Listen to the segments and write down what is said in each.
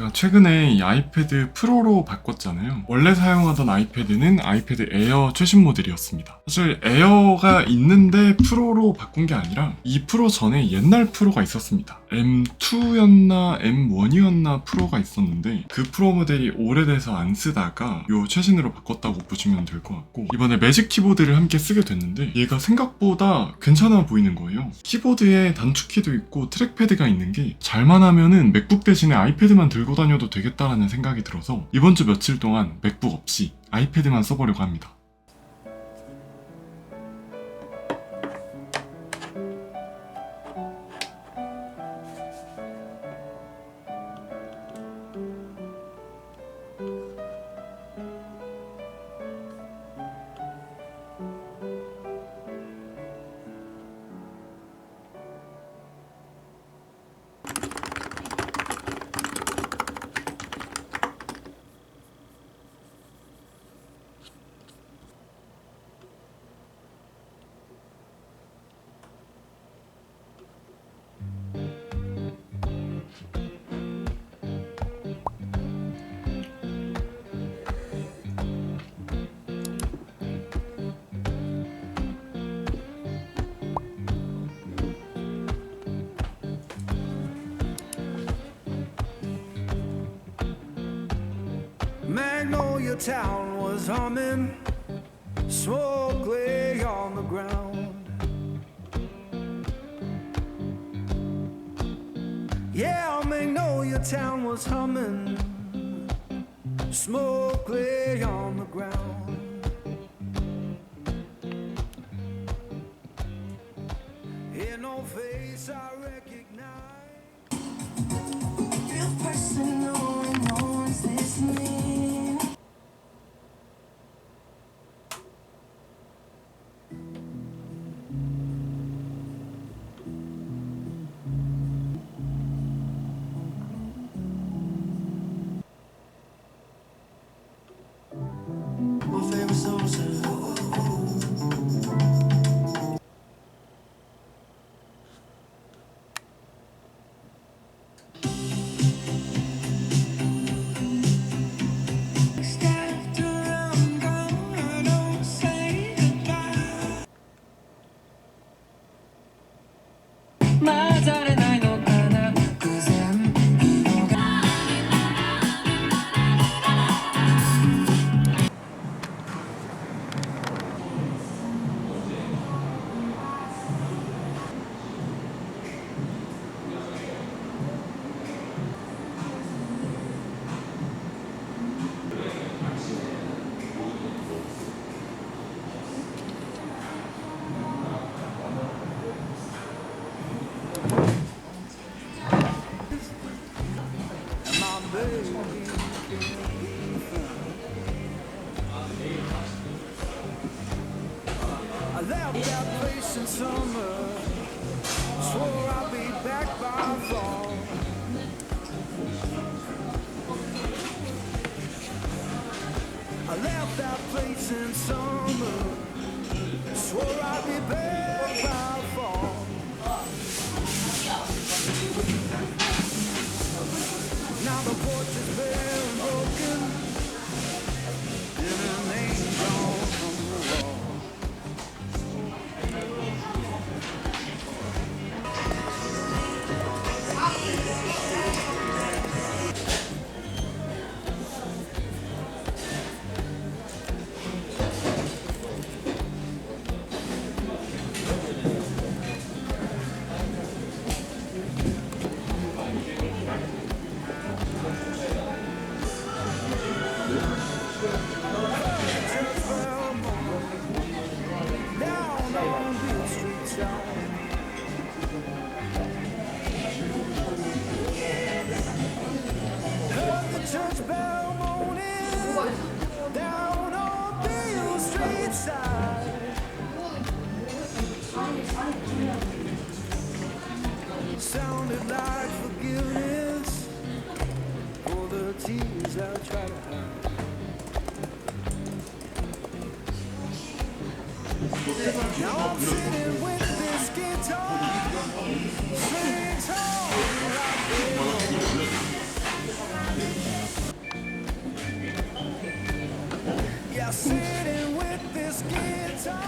제가 최근에 이 아이패드 프로로 바꿨잖아요. 원래 사용하던 아이패드는 아이패드 에어 최신 모델이었습니다. 사실 에어가 있는데 프로로 바꾼 게 아니라 이 프로 전에 옛날 프로가 있었습니다. M2였나 M1이었나 프로가 있었는데 그 프로 모델이 오래돼서 안 쓰다가 요 최신으로 바꿨다고 보시면 될 것 같고, 이번에 매직 키보드를 함께 쓰게 됐는데 얘가 생각보다 괜찮아 보이는 거예요. 키보드에 단축키도 있고 트랙패드가 있는 게 잘만 하면은 맥북 대신에 아이패드만 들고 다녀도 되겠다라는 생각이 들어서 이번 주 며칠 동안 맥북 없이 아이패드만 써보려고 합니다. Magnolia town was humming, smoke lay on the ground. Yeah, Magnolia town was humming, smoke lay on the ground. In no face I recognize. Real personal and no one's listening. My favorite songs I left that place in summer, swore I'd be back by fall. I left that place in summer, swore I'd be back by fall. Now the porch is bare and broken, and her name's gone from the wall. Down on the street side, heard the church bell moaning. Down on the street side, sounded like forgiveness for the tears I tried to hide. Now I'm sitting with this guitar, singing songs like this. sitting with this guitar.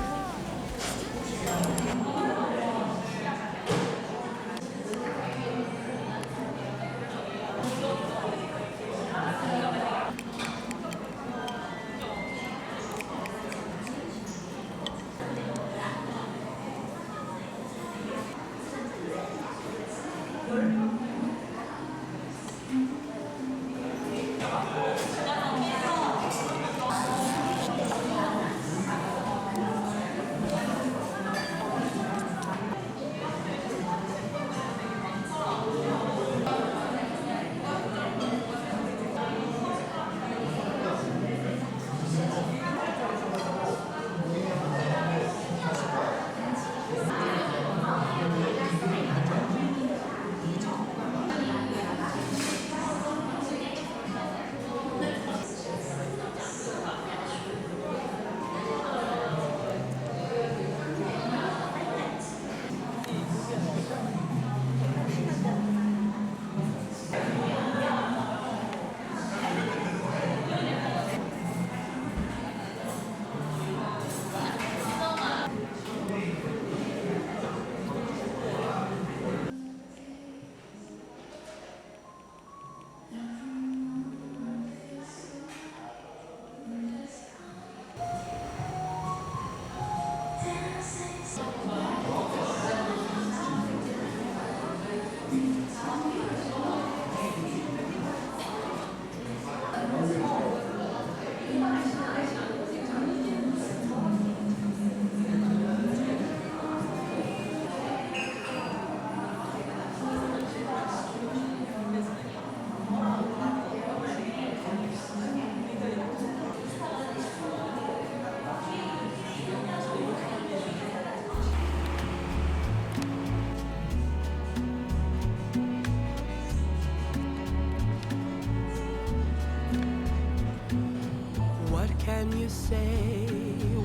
What can you say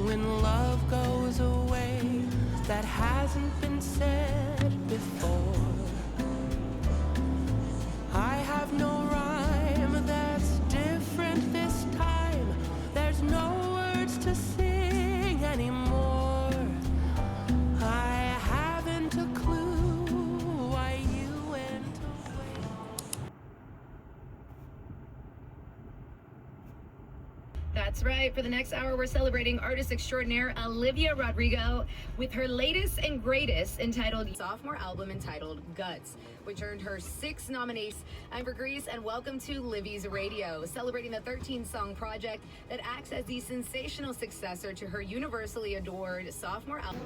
when love goes away that hasn't been said before? I have no rhyme that's different this time. There's no words to sing anymore. I haven't a clue why you went away. That's right. For the next hour, we're celebrating artist extraordinaire Olivia Rodrigo with her latest and greatest entitled sophomore album entitled Guts, which earned her 6 nominees. I'm Vergrease, and welcome to Livy's Radio, celebrating the 13-song project that acts as the sensational successor to her universally adored sophomore album.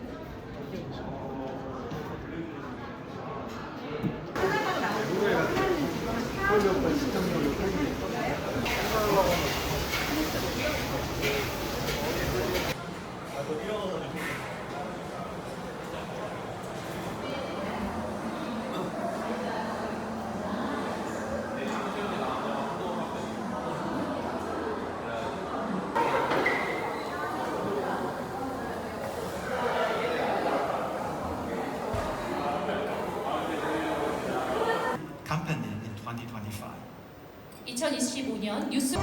company in 2025. 2025년 뉴스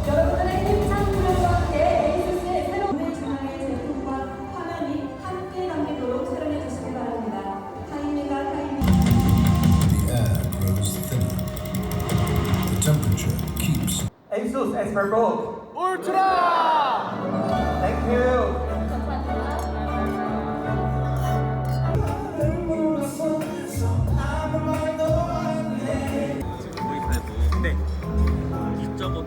여러분들의 힘찬 응원과 함께 에이수스의 새로운 중앙의 제품과 화면이 함께 담기도록 촬영해 주시기 바랍니다. 타임입니다. 타임. The air grows thinner. The temperature keeps. ASUS Expertbook Ultra! Thank you! 네. 2.5.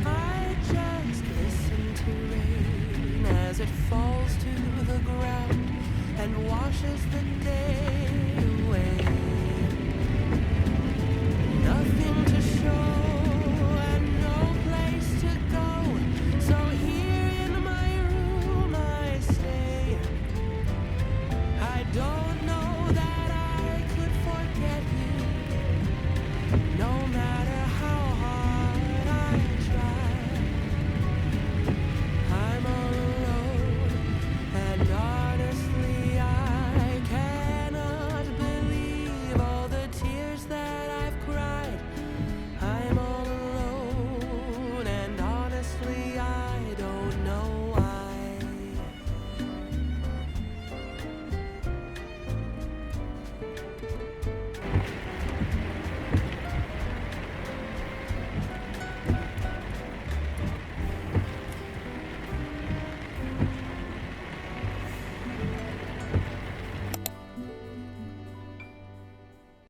I just listen to rain as it falls to the ground and washes the day away. Nothing to show and no place to go, so here in my room I stay. Don't